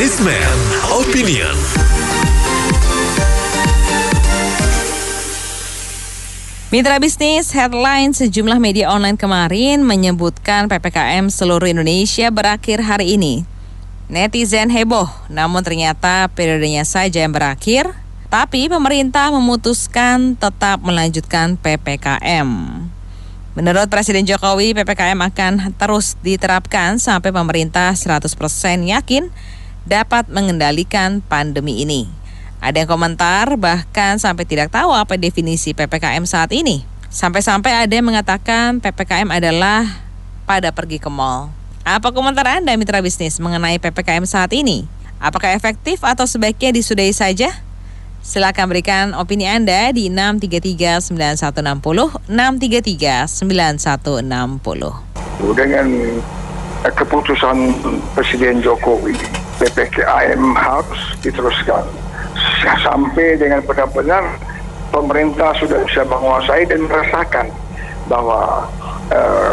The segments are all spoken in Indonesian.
Businessman Opinion. Mitra bisnis, headline sejumlah media online kemarin menyebutkan PPKM seluruh Indonesia berakhir hari ini. Netizen heboh, namun ternyata periodenya saja yang berakhir, tapi pemerintah memutuskan tetap melanjutkan PPKM. Menurut Presiden Jokowi, PPKM akan terus diterapkan sampai pemerintah 100% yakin dapat mengendalikan pandemi ini. Ada yang komentar bahkan sampai tidak tahu apa definisi PPKM saat ini. Sampai-sampai ada yang mengatakan PPKM adalah pada pergi ke mal. Apa komentar Anda mitra bisnis mengenai PPKM saat ini? Apakah efektif atau sebaiknya disudahi saja? Silakan berikan opini Anda di 633-9160, 633-9160. Dengan keputusan Presiden Jokowi, PPKM harus diteruskan sampai dengan benar-benar pemerintah sudah bisa menguasai dan merasakan bahwa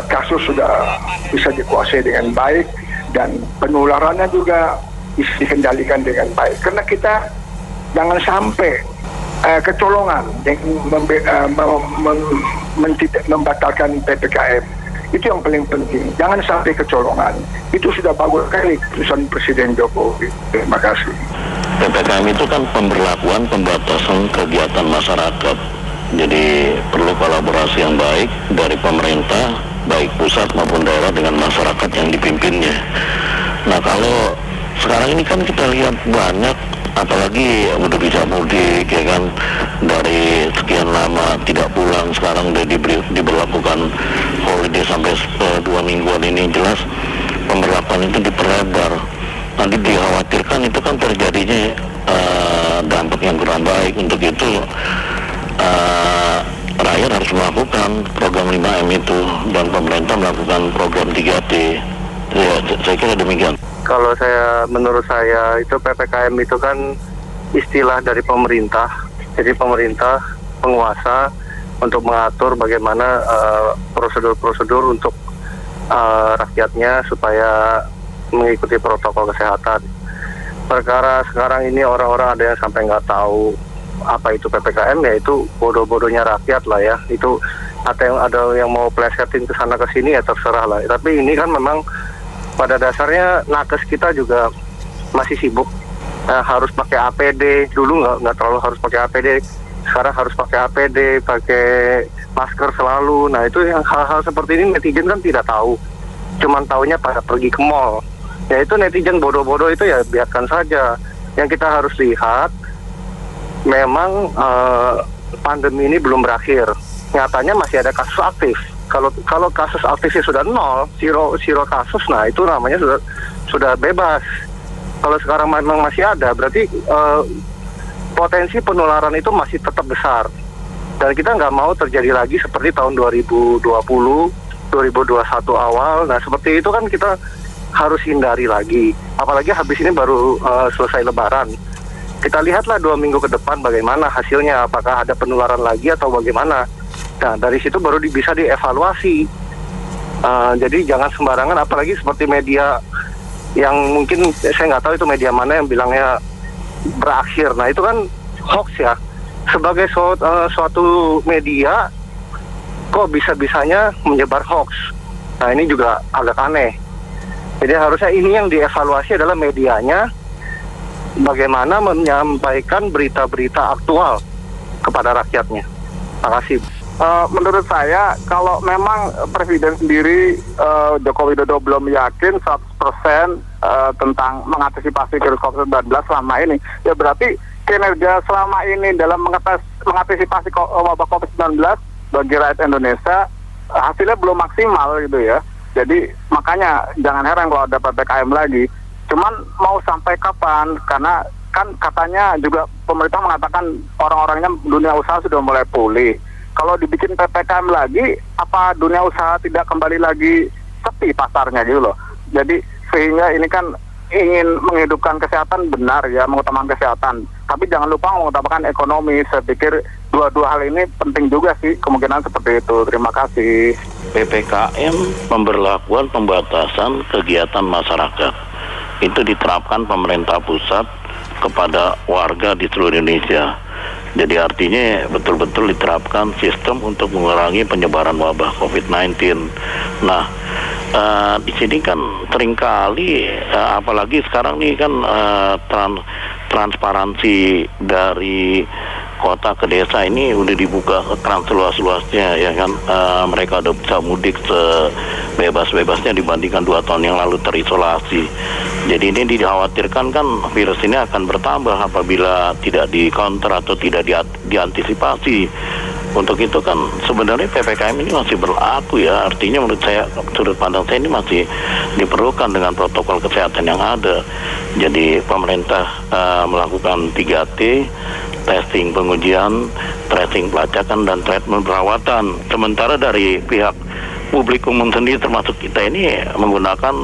kasus sudah bisa dikuasai dengan baik dan penularannya juga bisa dikendalikan dengan baik. Karena kita jangan sampai kecolongan dengan membatalkan PPKM. Itu yang paling penting. Jangan sampai kecolongan. Itu sudah bagus sekali keputusan Presiden Jokowi. Terima kasih. PPKM itu kan pemberlakuan pembatasan kegiatan masyarakat. Jadi perlu kolaborasi yang baik dari pemerintah, baik pusat maupun daerah dengan masyarakat yang dipimpinnya. Nah, kalau sekarang ini kan kita lihat banyak, apalagi udah bisa mudik ya kan, dari sekian lama tidak pulang, sekarang udah diberlakukan holiday sampai 2 mingguan ini, jelas pemberlakuan itu diperlebar. Nanti dikhawatirkan itu kan terjadinya dampak yang kurang baik. Untuk itu rakyat harus melakukan program 5M itu dan pemerintah melakukan program 3T. Ya, saya kira demikian. Kalau menurut saya itu PPKM itu kan istilah dari pemerintah. Jadi pemerintah penguasa untuk mengatur bagaimana prosedur-prosedur untuk rakyatnya supaya mengikuti protokol kesehatan. Perkara sekarang ini orang-orang ada yang sampai nggak tahu apa itu PPKM, ya itu bodoh-bodohnya rakyat lah ya. Itu ada yang mau plesetin ke sana ke sini ya terserah lah. Tapi ini kan memang pada dasarnya nakes kita juga masih sibuk. Harus pakai APD, dulu nggak terlalu harus pakai APD, sekarang harus pakai APD, pakai masker selalu. Nah itu yang hal-hal seperti ini netizen kan tidak tahu, cuman taunya pada pergi ke mall. Ya itu netizen bodoh-bodoh itu ya biarkan saja. Yang kita harus lihat, memang pandemi ini belum berakhir. Nyatanya masih ada kasus aktif. Kalau kasus aktifnya sudah nol, zero kasus, nah itu namanya sudah bebas. Kalau sekarang memang masih ada, berarti potensi penularan itu masih tetap besar. Dan kita nggak mau terjadi lagi seperti tahun 2020, 2021 awal. Nah seperti itu kan kita harus hindari lagi. Apalagi habis ini baru selesai Lebaran. Kita lihatlah 2 minggu ke depan bagaimana hasilnya, apakah ada penularan lagi atau bagaimana. Nah dari situ baru bisa dievaluasi. Jadi jangan sembarangan, apalagi seperti media yang mungkin saya nggak tahu itu media mana yang bilangnya berakhir. Nah itu kan hoax ya. Sebagai suatu media kok bisa-bisanya menyebar hoax. Nah ini juga agak aneh. Jadi harusnya ini yang dievaluasi adalah medianya, bagaimana menyampaikan berita-berita aktual kepada rakyatnya. Terima kasih. Menurut saya, kalau memang Presiden sendiri Joko Widodo belum yakin 100% tentang mengantisipasi virus COVID-19 selama ini, ya berarti kinerja selama ini dalam mengantisipasi wabah COVID-19 bagi rakyat Indonesia hasilnya belum maksimal gitu ya. Jadi makanya jangan heran kalau ada PPKM lagi. Cuman mau sampai kapan? Karena kan katanya juga pemerintah mengatakan orang-orangnya dunia usaha sudah mulai pulih. Kalau dibikin PPKM lagi, apa dunia usaha tidak kembali lagi sepi pasarnya gitu loh. Jadi sehingga ini kan ingin menghidupkan kesehatan, benar ya, mengutamakan kesehatan. Tapi jangan lupa mengutamakan ekonomi. Saya pikir dua hal ini penting juga sih, kemungkinan seperti itu. Terima kasih. PPKM pemberlakuan pembatasan kegiatan masyarakat. itu diterapkan pemerintah pusat kepada warga di seluruh Indonesia. Jadi artinya betul-betul diterapkan sistem untuk mengurangi penyebaran wabah COVID-19. Nah, di sini kan seringkali, apalagi sekarang nih kan transparansi dari kota ke desa ini udah dibuka seluas-luasnya, ya kan. Mereka udah bisa mudik sebebas-bebasnya dibandingkan 2 tahun yang lalu terisolasi. Jadi ini dikhawatirkan kan virus ini akan bertambah apabila tidak di-counter atau tidak diantisipasi. Untuk itu kan sebenarnya PPKM ini masih berlaku ya. Artinya menurut saya, sudut pandang saya, ini masih diperlukan dengan protokol kesehatan yang ada. Jadi pemerintah melakukan 3T, testing pengujian, tracing pelacakan, dan treatment perawatan. Sementara dari pihak publik umum sendiri termasuk kita ini menggunakan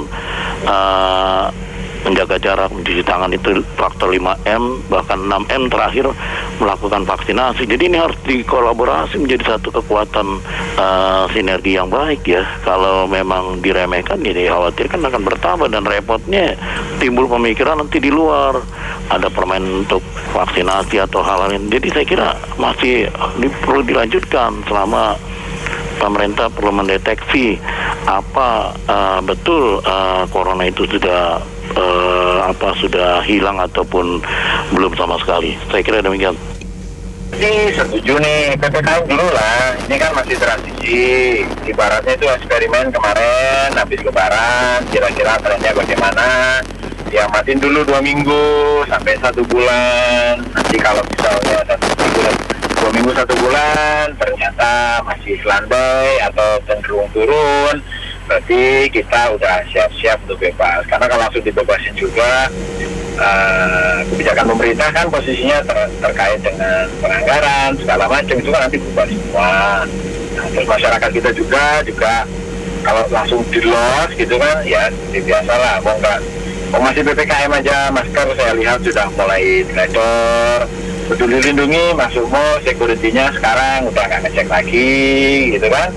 menjaga jarak, mencuci tangan itu faktor 5M, bahkan 6M terakhir melakukan vaksinasi. Jadi ini harus dikolaborasi menjadi satu kekuatan sinergi yang baik ya. Kalau memang diremehkan, jadi khawatirkan akan bertambah, dan repotnya timbul pemikiran nanti di luar ada permen untuk vaksinasi atau hal lain. Jadi saya kira masih perlu dilanjutkan selama pemerintah perlu mendeteksi apa betul corona itu sudah sudah hilang ataupun belum sama sekali. Saya kira demikian. Jadi setuju nih, PPKM dulu lah. Ini kan masih transisi. Ibaratnya itu eksperimen kemarin habis lebaran, kira-kira trennya bagaimana. Ya matiin dulu 2 minggu sampai 1 bulan. Nanti kalau misalnya 2 minggu 1 bulan ternyata masih landai atau cenderung turun, berarti kita udah siap-siap untuk bebas. Karena kalau langsung dibebasin juga, kebijakan pemerintah kan posisinya terkait dengan penganggaran segala macam, itu kan nanti berubah semua. Nah, terus masyarakat kita juga kalau langsung di-loss gitu kan, ya seperti biasa lah. Mau masih PPKM aja, masker saya lihat sudah mulai teledor. Peduli Lindungi masuk mall, security-nya sekarang udah nggak ngecek lagi gitu kan.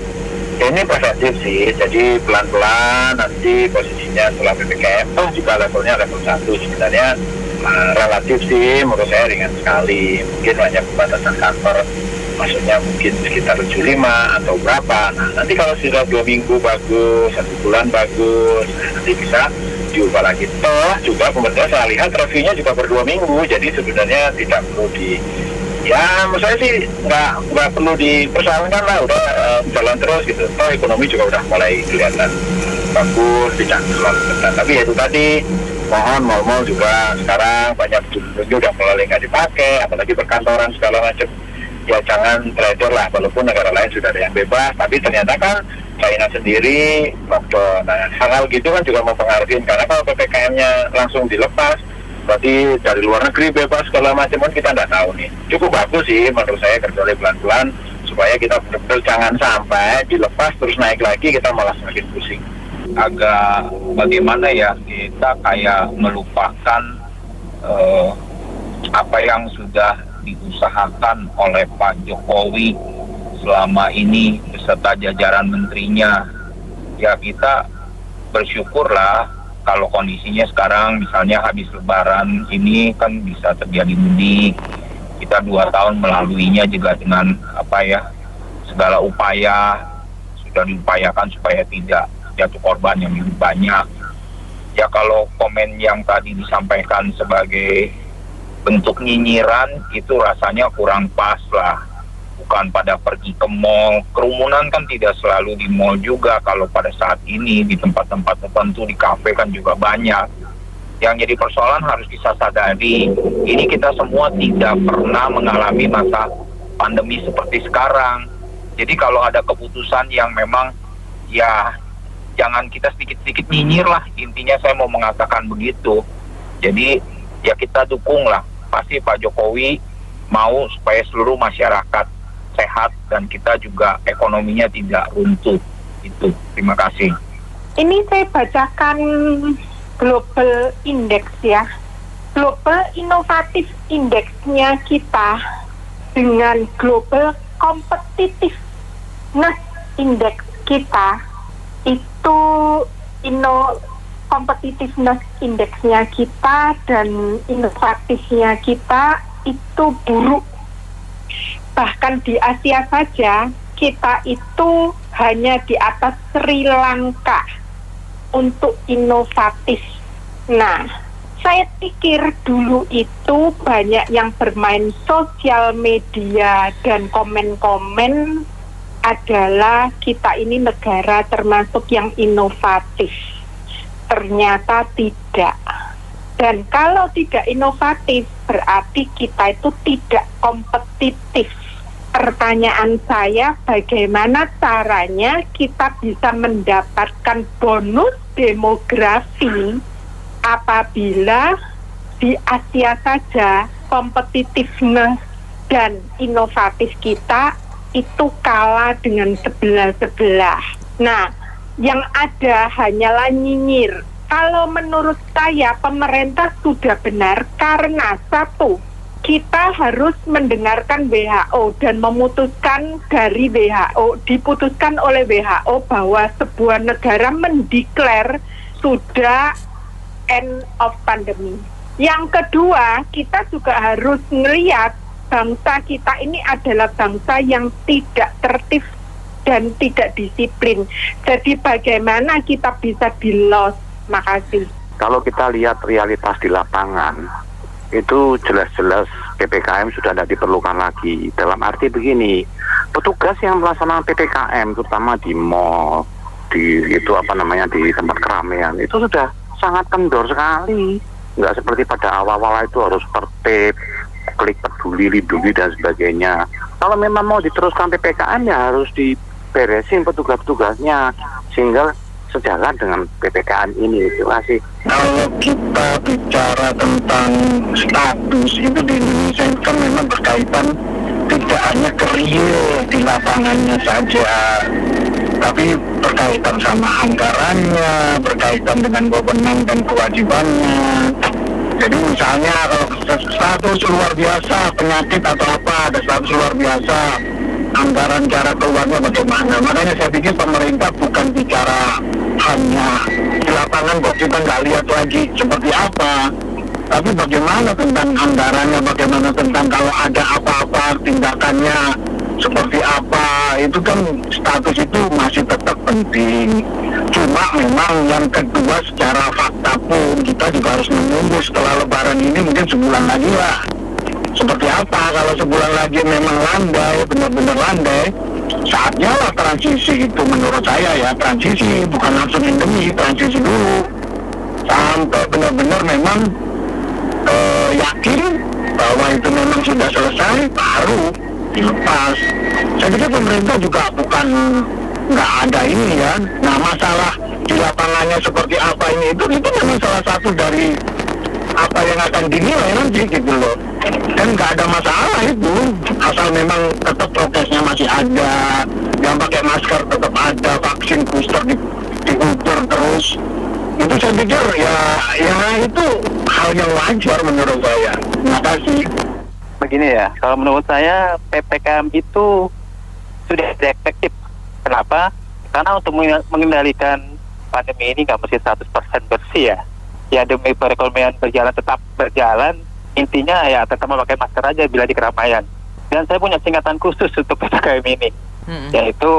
Ini preventif sih, jadi pelan-pelan nanti posisinya setelah PPKM juga levelnya level 1 sebenarnya relatif sih menurut saya ringan sekali. Mungkin hanya pembatasan kantor, maksudnya mungkin sekitar 75 atau berapa. Nah nanti kalau sudah 2 minggu bagus, 1 bulan bagus, nanti bisa diubah lagi. Toh juga pemerintah saya lihat reviewnya juga per 2 minggu, jadi sebenarnya tidak perlu menurut saya sih nggak perlu dipersoalkan lah, udah jalan terus gitu. Toh ekonomi juga udah mulai kelihatan bagus, tidak terlalu ketat. Tapi ya itu tadi, mohon mal-mal juga sekarang banyak udah mulai nggak dipakai, apalagi perkantoran segala macam. Ya jangan teledor lah, walaupun negara lain sudah ada yang bebas, tapi ternyata kan China sendiri lockdown. Nah, hal-hal gitu kan juga mempengaruhi, karena kalau PPKM-nya langsung dilepas, berarti dari luar negeri bebas segala macam kan kita nggak tahu nih. Cukup bagus sih menurut saya kecuali pelan-pelan, supaya kita benar-benar jangan sampai dilepas terus naik lagi, kita malah semakin pusing. Agak bagaimana ya, kita kayak melupakan apa yang sudah diusahakan oleh Pak Jokowi selama ini beserta jajaran menterinya. Ya kita bersyukurlah kalau kondisinya sekarang misalnya habis lebaran ini kan bisa terjadi mudik. Kita 2 tahun melaluinya juga dengan segala upaya sudah diupayakan supaya tidak jatuh korban yang lebih banyak. Ya kalau komen yang tadi disampaikan sebagai bentuk nyinyiran itu rasanya kurang pas lah. Bukan pada pergi ke mall. Kerumunan kan tidak selalu di mall juga. Kalau pada saat ini di tempat-tempat tertentu, di kafe kan juga banyak. Yang jadi persoalan harus bisa sadari, ini kita semua tidak pernah mengalami masa pandemi seperti sekarang. Jadi kalau ada keputusan yang memang ya jangan kita sedikit-sedikit nyinyir lah. Intinya saya mau mengatakan begitu. Jadi ya kita dukung lah. Pasti Pak Jokowi mau supaya seluruh masyarakat sehat dan kita juga ekonominya tidak runtuh. Itu. Terima kasih. Ini saya bacakan Global Index ya. Global Innovative Index-nya kita dengan Global Competitiveness Index kita itu competitiveness indeksnya kita dan inovatifnya kita itu buruk. Bahkan di Asia saja kita itu hanya di atas Sri Lanka untuk inovatif. Nah, saya pikir dulu itu banyak yang bermain sosial media dan komen-komen adalah kita ini negara termasuk yang inovatif. Ternyata tidak. Dan kalau tidak inovatif berarti kita itu tidak kompetitif. Pertanyaan saya, bagaimana caranya kita bisa mendapatkan bonus demografi apabila di Asia saja kompetitifness dan inovatif kita itu kalah dengan sebelah-sebelah. Nah, yang ada hanyalah nyinyir. Kalau menurut saya pemerintah sudah benar karena satu, kita harus mendengarkan WHO dan memutuskan dari WHO, diputuskan oleh WHO bahwa sebuah negara mendeklar sudah end of pandemi. Yang kedua, kita juga harus melihat bangsa kita ini adalah bangsa yang tidak tertib dan tidak disiplin. Jadi bagaimana kita bisa di-loss? Makasih. Kalau kita lihat realitas di lapangan, itu jelas-jelas PPKM sudah tidak diperlukan lagi. Dalam arti begini, petugas yang melaksanakan PPKM, terutama di mall, di di tempat keramaian, itu sudah sangat kendor sekali. Nggak seperti pada awal-awal itu harus tertib, klik peduli, lindungi dan sebagainya. Kalau memang mau diteruskan PPKM ya harus diberesin petugas-petugasnya sehingga sejalan dengan PPKM ini. Terima kasih. Kalau kita bicara tentang status itu di Indonesia itu kan memang berkaitan tidak hanya ke real di lapangannya saja, tapi berkaitan sama anggarannya, berkaitan dengan wewenang dan kewajibannya. Jadi misalnya kalau status luar biasa, penyakit atau apa, ada status luar biasa, anggaran cara keluarnya bagaimana. Makanya saya pikir pemerintah bukan bicara hanya di lapangan kok kita nggak lihat lagi seperti apa, tapi bagaimana tentang anggarannya, bagaimana tentang kalau ada apa-apa tindakannya seperti apa, itu kan status itu masih tetap penting. Cuma memang yang kedua secara fakta pun kita juga harus menunggu setelah lebaran ini mungkin sebulan lagi lah. Seperti apa, kalau sebulan lagi memang landai, benar-benar landai, saatnya lah transisi itu menurut saya ya, transisi, bukan langsung endemi, transisi dulu. Sampai benar-benar memang yakin bahwa itu memang sudah selesai, baru dilepas. Saya pikir pemerintah juga bukan nggak ada ini ya. Nah masalah di lapangannya seperti apa ini itu memang salah satu dari apa yang akan dinilai nanti gitu loh. Dan nggak ada masalah itu, asal memang tetap prokesnya masih ada, yang pakai masker tetap ada, vaksin booster diukur terus. Itu saya pikir ya itu hal yang wajar menurut saya. Terima kasih. Begini ya, kalau menurut saya PPKM itu sudah tidak efektif. Kenapa? Karena untuk mengendalikan pandemi ini nggak mesti 100% bersih ya. Ya demi perekonomian tetap berjalan, intinya ya tetap memakai masker aja bila di keramaian. Dan saya punya singkatan khusus untuk PPKM ini, yaitu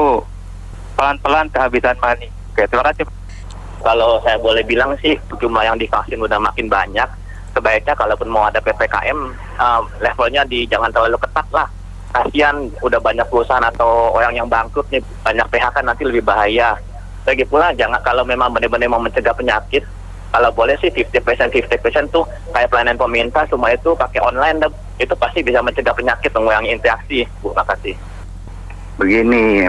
pelan-pelan kehabisan money. Oke, terima kasih. Kalau saya boleh bilang sih, jumlah yang divaksin udah makin banyak. Sebaiknya kalaupun mau ada PPKM, levelnya jangan terlalu ketat lah. Kasihan udah banyak perusahaan atau orang yang bangkrut nih, banyak PHK nanti lebih bahaya. Lagi pula kalau memang benar-benar mau mencegah penyakit, kalau boleh sih 50% tuh kayak pelayanan pemerintah semua itu pakai online, itu pasti bisa mencegah penyakit, mengurangi interaksi. Terima kasih. Begini,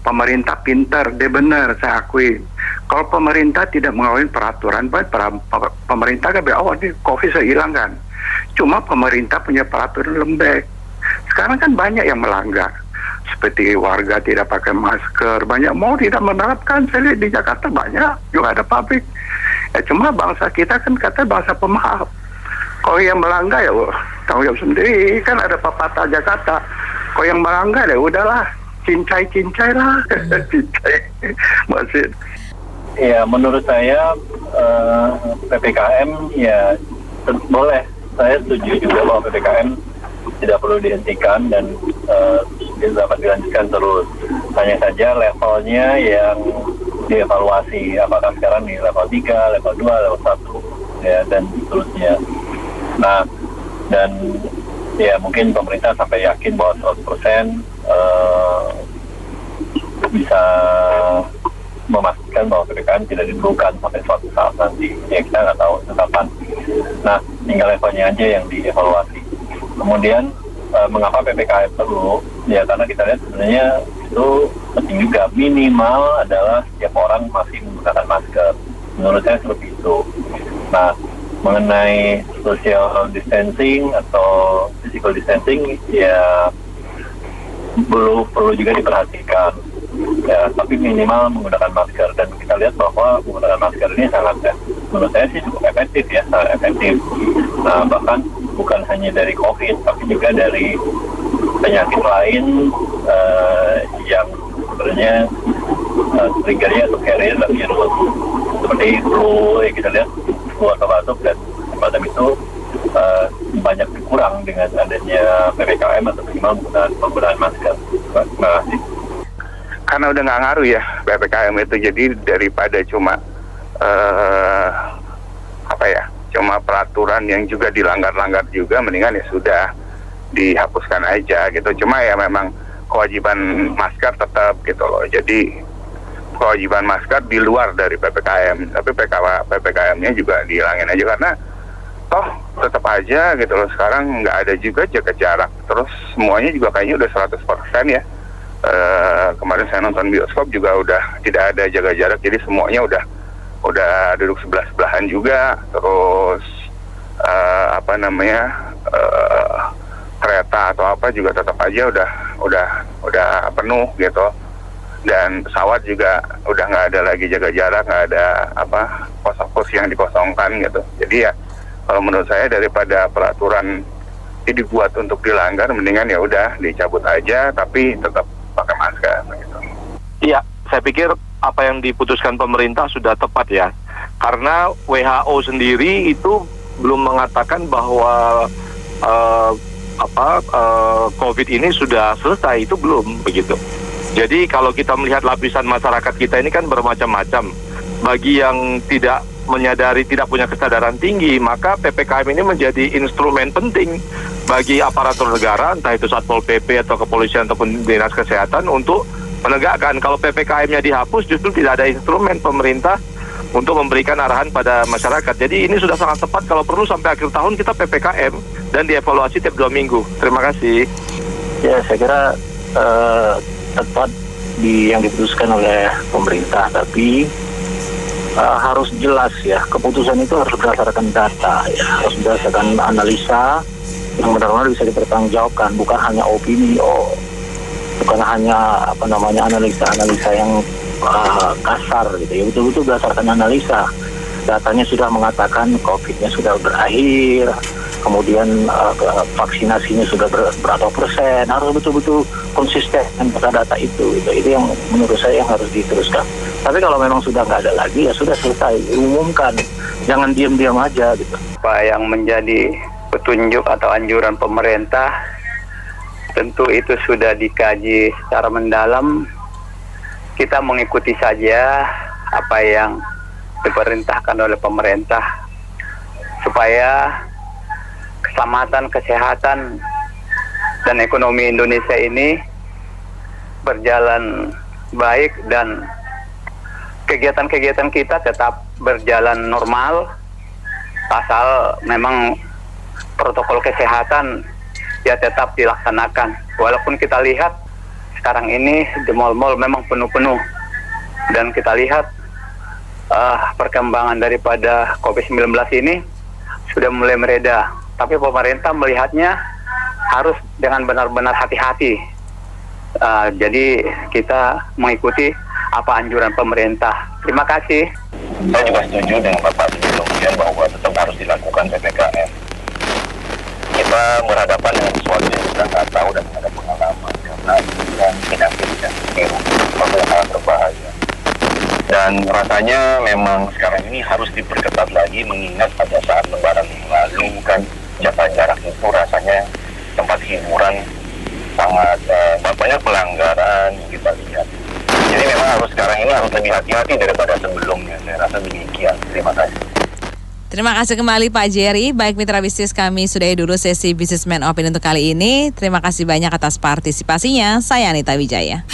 pemerintah pintar, dia benar, saya akui. Kalau pemerintah tidak mengawal peraturan, pemerintah kan COVID sudah hilang kan. Cuma pemerintah punya peraturan lembek. Sekarang kan banyak yang melanggar. Seperti warga tidak pakai masker, banyak mau tidak menerapkan. Saya lihat di Jakarta banyak, juga ada pabrik. Ya cuma bangsa kita kan kata bangsa pemaaf. Kalau yang melanggar ya tanggung jawab sendiri, kan ada pepatah Jakarta. Kalau yang melanggar ya udahlah, cincai lah. Cincai masih. Ya, menurut saya PPKM ya boleh. Saya setuju juga bahwa PPKM tidak perlu dihentikan dan dapat dilanjutkan terus. Hanya saja levelnya yang dievaluasi. Apakah sekarang di level 3, level 2, level 1, ya, dan seterusnya. Nah, dan ya mungkin pemerintah sampai yakin bahwa 100% bisa memastikan bahwa PPKM tidak diperlukan sampai suatu saat nanti. Ya kita nggak tahu kapan. Nah, tinggal levelnya aja yang dievaluasi. Kemudian mengapa PPKM perlu? Ya karena kita lihat sebenarnya itu penting juga. Minimal adalah setiap orang masih menggunakan masker. Menurut saya seperti itu. Nah, mengenai social distancing atau physical distancing ya perlu juga diperhatikan. Ya, tapi minimal menggunakan masker, dan kita lihat bahwa menggunakan masker ini sangat, menurut saya sih cukup efektif ya, sangat efektif. Nah, bahkan bukan hanya dari COVID, tapi juga dari penyakit lain yang sebenarnya triggernya atau carrier virus seperti flu, ya kita lihat flu atau batuk dan semacam itu banyak dikurang dengan adanya PPKM atau minimal penggunaan masker. Terima kasih. Karena udah nggak ngaruh ya PPKM itu, jadi daripada cuma cuma peraturan yang juga dilanggar-langgar juga, mendingan ya sudah dihapuskan aja gitu. Cuma ya memang kewajiban masker tetap gitu loh. Jadi kewajiban masker di luar dari PPKM, tapi PPKM-nya juga dihilangin aja karena toh tetap aja gitu loh. Sekarang nggak ada juga jaga jarak, terus semuanya juga kayaknya udah 100% ya. Kemarin saya nonton bioskop juga udah tidak ada jaga jarak, jadi semuanya udah duduk sebelah-sebelahan juga. Terus kereta atau apa juga tetap aja udah penuh gitu. Dan pesawat juga udah nggak ada lagi jaga jarak, nggak ada pos-pos yang dikosongkan gitu. Jadi ya kalau menurut saya daripada peraturan ini dibuat untuk dilanggar, mendingan ya udah dicabut aja tapi tetap pakai masker gitu. Iya, saya pikir apa yang diputuskan pemerintah sudah tepat ya. Karena WHO sendiri itu belum mengatakan bahwa COVID ini sudah selesai, itu belum begitu. Jadi kalau kita melihat lapisan masyarakat kita ini kan bermacam-macam. Bagi yang tidak menyadari, tidak punya kesadaran tinggi, maka PPKM ini menjadi instrumen penting bagi aparatur negara, entah itu Satpol PP atau kepolisian ataupun dinas kesehatan untuk menegakkan. Kalau PPKM-nya dihapus, justru tidak ada instrumen pemerintah untuk memberikan arahan pada masyarakat. Jadi ini sudah sangat tepat, kalau perlu sampai akhir tahun kita PPKM dan dievaluasi tiap 2 minggu. Terima kasih. Ya, saya kira tepat yang diputuskan oleh pemerintah, tapi harus jelas ya, keputusan itu harus berdasarkan data ya, harus berdasarkan analisa yang benar-benar bisa dipertanggungjawabkan, bukan hanya opini, bukan hanya analisa yang kasar gitu ya, betul-betul berdasarkan analisa. Datanya sudah mengatakan COVID-nya sudah berakhir, kemudian vaksinasinya sudah berapa persen, harus betul-betul konsisten pada data itu yang menurut saya yang harus diteruskan. Tapi kalau memang sudah nggak ada lagi, ya sudah selesai, umumkan, jangan diam-diam aja gitu. Apa yang menjadi petunjuk atau anjuran pemerintah tentu itu sudah dikaji secara mendalam. Kita mengikuti saja apa yang diperintahkan oleh pemerintah supaya keselamatan, kesehatan, dan ekonomi Indonesia ini berjalan baik dan kegiatan-kegiatan kita tetap berjalan normal asal memang protokol kesehatan ya tetap dilaksanakan. Walaupun kita lihat sekarang ini di mal-mal memang penuh-penuh dan kita lihat perkembangan daripada COVID-19 ini sudah mulai mereda, tapi pemerintah melihatnya harus dengan benar-benar hati-hati. Jadi kita mengikuti apa anjuran pemerintah. Terima kasih. Saya juga setuju dengan Bapak Presiden bahwa tetap harus dilakukan PPKM. Kita berhadapan dengan sesuatu yang kita nggak tahu dan tidak ada pengalaman, karena ini kan penyakit yang sangat berbahaya. Dan Dan rasanya memang sekarang ini harus diperketat lagi, mengingat pada saat lebaran yang lalu kan jaga jarak itu rasanya tempat hiburan sangat banyak pelanggaran yang kita lihat. Jadi memang sekarang ini harus lebih hati-hati daripada sebelumnya. Saya rasa demikian. Terima kasih. Terima kasih kembali Pak Jerry. Baik mitra bisnis, kami sudahi dulu sesi Businessman Opinion untuk kali ini. Terima kasih banyak atas partisipasinya. Saya Anita Wijaya.